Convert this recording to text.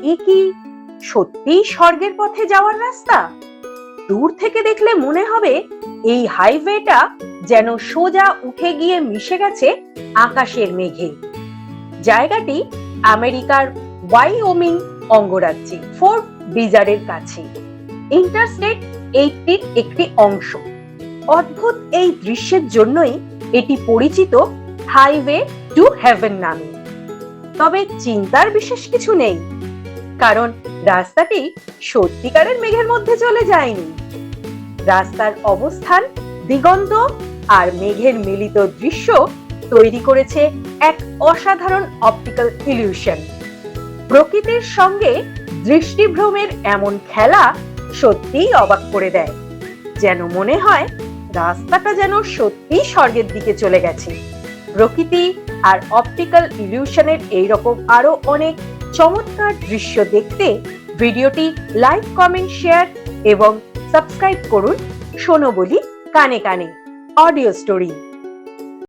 এ কি সত্যিই স্বর্গের পথে যাওয়ার রাস্তা? দূর থেকে দেখলে মনে হবে এই হাইওয়েটা যেন সোজা উঠে গিয়ে মিশে গেছে আকাশের মেঘে। জায়গাটি আমেরিকার ওয়াইওমিং অঙ্গরাজ্যে ফোর্ট ব্রিজারের কাছে ইন্টারস্টেট 80-র একটি অংশ। অদ্ভুত এই দৃশ্যের জন্যই এটি পরিচিত হাইওয়ে টু হেভেন নামে। তবে চিন্তার বিশেষ কিছু নেই, কারণ রাস্তাটি সত্যিকারের মেঘের মধ্যে চলে যায়নি। রাস্তার অবস্থান, দিগন্ত আর মেঘের মিলিত দৃশ্য তৈরি করেছে এক অসাধারণ অপটিক্যাল ইলিউশন। প্রকৃতির সঙ্গে দৃষ্টিভ্রমের এমন খেলা সত্যিই অবাক করে দেয়, যেন মনে হয় রাস্তাটা যেন সত্যিই স্বর্গের দিকে চলে গেছে। প্রকৃতি আর অপটিক্যাল ইলিউশনের এইরকম আরো অনেক চমৎকার দৃশ্য দেখতে ভিডিওটি লাইক, কমেন্ট, শেয়ার এবং সাবস্ক্রাইব করুন। শোনো বলি কানে কানে অডিও স্টোরি।